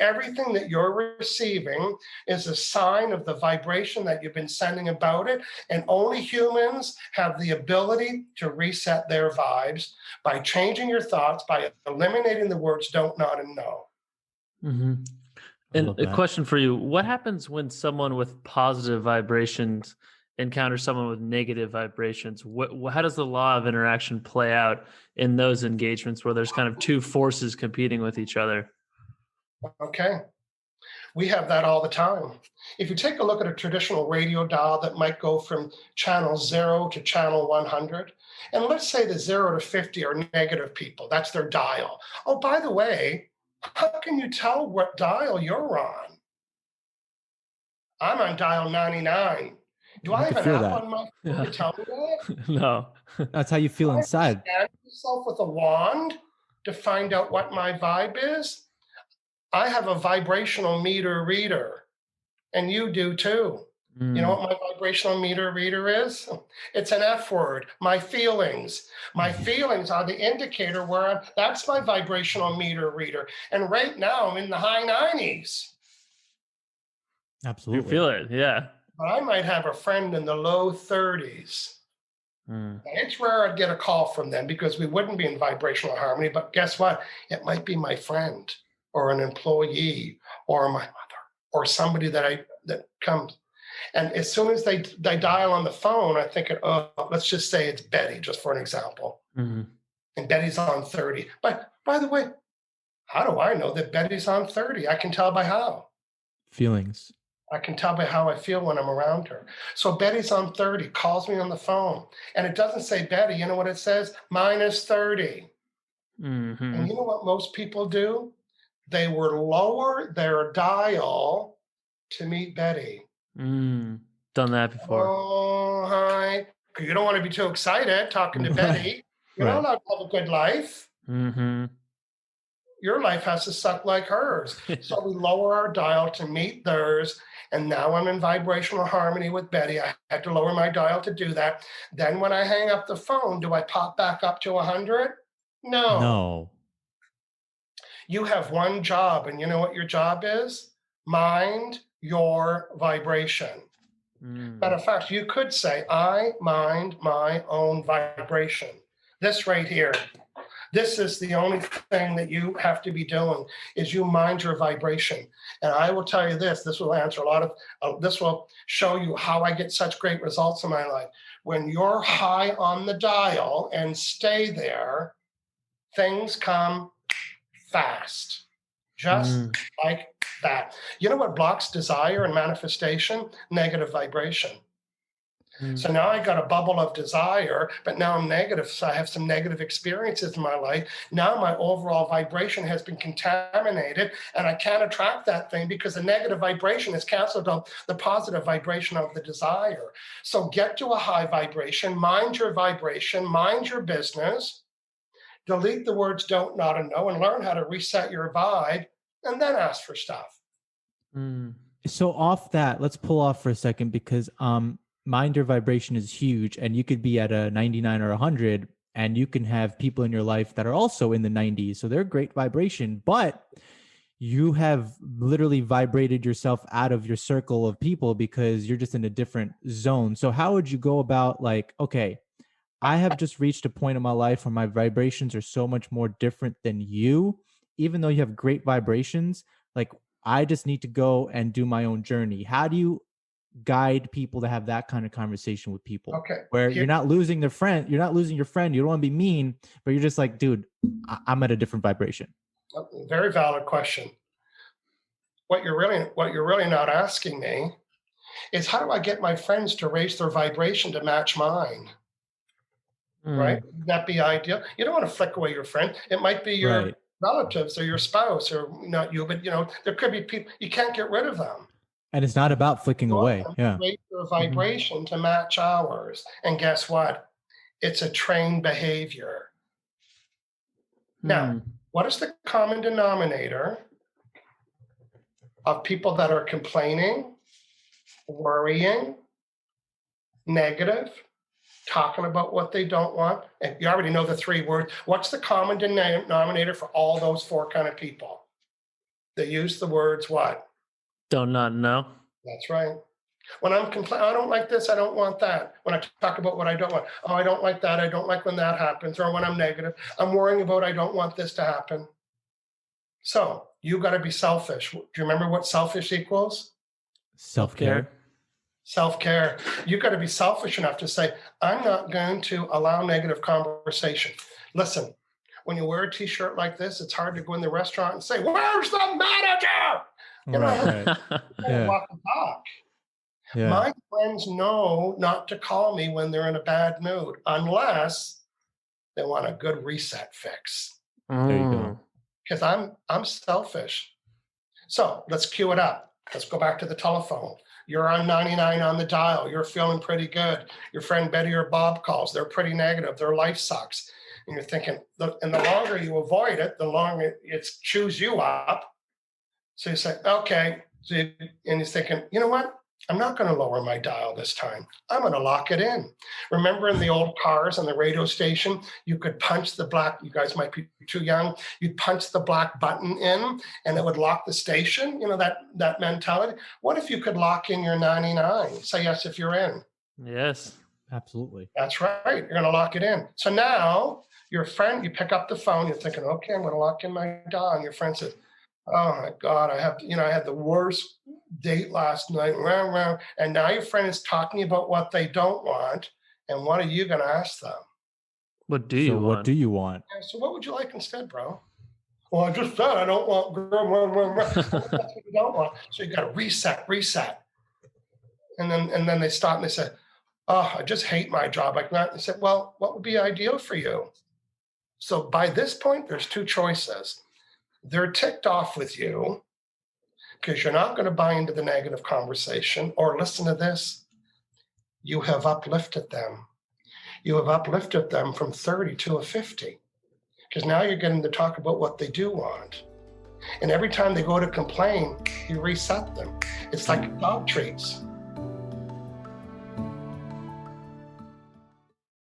everything that you're receiving is a sign of the vibration that you've been sending about it. And only humans have the ability to reset their vibes by changing your thoughts, by eliminating the words don't, not, and no. Mm-hmm. And a question for you: what happens when someone with positive vibrations encounters someone with negative vibrations? How does the law of interaction play out in those engagements where there's kind of two forces competing with each other? Okay. We have that all the time. If you take a look at a traditional radio dial that might go from channel 0 to channel 100, and let's say the 0 to 50 are negative people, that's their dial. Oh, by the way, how can you tell what dial you're on? I'm on dial 99. Do I have an app on my phone to tell me that? No. That's how you feel inside. Scan yourself with a wand to find out what my vibe is. I have a vibrational meter reader, and you do too. You know what my vibrational meter reader is? It's an F word, my feelings. My feelings are the indicator where that's my vibrational meter reader. And right now I'm in the high 90s. Absolutely. You feel it, yeah. But I might have a friend in the low 30s. It's rare I'd get a call from them because we wouldn't be in vibrational harmony. But guess what? It might be my friend or an employee or my mother or somebody that comes. And as soon as they dial on the phone, I think, let's just say it's Betty, just for an example. And Betty's on 30. But by the way, how do I know that Betty's on 30? I can tell by how. Feelings. I can tell by how I feel when I'm around her. So Betty's on 30, calls me on the phone. And it doesn't say Betty. You know what it says? Minus 30. And you know what most people do? They will lower their dial to meet Betty. Done that before. Oh, hi. You don't want to be too excited talking to Betty. You're not allowed to have a good life. Your life has to suck like hers. So we lower our dial to meet theirs. And now I'm in vibrational harmony with Betty. I had to lower my dial to do that. Then when I hang up the phone, do I pop back up to 100? No. You have one job, and you know what your job is? Mind your vibration. Matter of fact, you could say, I mind my own vibration. This right here. This is the only thing that you have to be doing is you mind your vibration. And I will tell you this will answer a lot of, this will show you how I get such great results in my life. When you're high on the dial and stay there, things come fast, just like that. You know what blocks desire and manifestation? Negative vibration. So now I got a bubble of desire, but now I'm negative. So I have some negative experiences in my life. Now my overall vibration has been contaminated and I can't attract that thing because the negative vibration is canceled out the positive vibration of the desire. So get to a high vibration, mind your vibration, mind your business, delete the words don't, not, and no, and learn how to reset your vibe and then ask for stuff. So off that, let's pull off for a second because, mind your vibration is huge and you could be at a 99 or 100 and you can have people in your life that are also in the 90s. So they're great vibration, but you have literally vibrated yourself out of your circle of people because you're just in a different zone. So how would you go about like, okay, I have just reached a point in my life where my vibrations are so much more different than you, even though you have great vibrations, like I just need to go and do my own journey. How do you guide people to have that kind of conversation with people where you're not losing their friend, you're not losing your friend, you don't want to be mean, but you're just like, dude, I'm at a different vibration. Very valid question. What you're really not asking me is how do I get my friends to raise their vibration to match mine? Right? Would that be ideal? You don't want to flick away your friend. It might be your relatives or your spouse or not you, but there could be people, you can't get rid of them. And it's not about flicking away. Yeah. Raise their vibration to match ours. And guess what? It's a trained behavior. Now, what is the common denominator of people that are complaining, worrying, negative, talking about what they don't want? And you already know the three words. What's the common denominator for all those four kind of people? They use the words what? Don't not know. That's right. When I'm complaining, I don't like this, I don't want that. When I talk about what I don't want, oh, I don't like that, I don't like when that happens, or when I'm negative, I'm worrying about I don't want this to happen. So you got to be selfish. Do you remember what selfish equals? Self-care. Self-care. You got to be selfish enough to say, I'm not going to allow negative conversation. Listen, when you wear a t-shirt like this, it's hard to go in the restaurant and say, where's the manager? You know, Yeah. walk the talk. Yeah. My friends know not to call me when they're in a bad mood, unless they want a good reset fix. There you go. Because I'm selfish. So let's cue it up. Let's go back to the telephone. You're on 99 on the dial. You're feeling pretty good. Your friend Betty or Bob calls. They're pretty negative. Their life sucks. And you're thinking, and the longer you avoid it, the longer it chews you up. So you say, okay. And you're thinking, you know what? I'm not going to lower my dial this time. I'm going to lock it in. Remember in the old cars on the radio station, you could punch the black, you guys might be too young, you'd punch the black button in and it would lock the station, you know, that mentality. What if you could lock in your 99? Say yes if you're in. Yes. Absolutely. That's right. You're going to lock it in. So now your friend, you pick up the phone, you're thinking, okay, I'm going to lock in my dial. And your friend says, oh my God, I had the worst date last night. And now your friend is talking about what they don't want. And what are you going to ask them? What do you want? What do you want? Yeah, so what would you like instead, bro? Well, I just said I don't want. That's what you don't want. So you got to reset. And then they stop and they say, oh, I just hate my job like that. And they said, well, what would be ideal for you? So by this point, there's two choices. They're ticked off with you because you're not going to buy into the negative conversation, or listen to this. You have uplifted them. You have uplifted them from 30 to a 50 because now you're getting to talk about what they do want. And every time they go to complain, you reset them. It's like dog treats.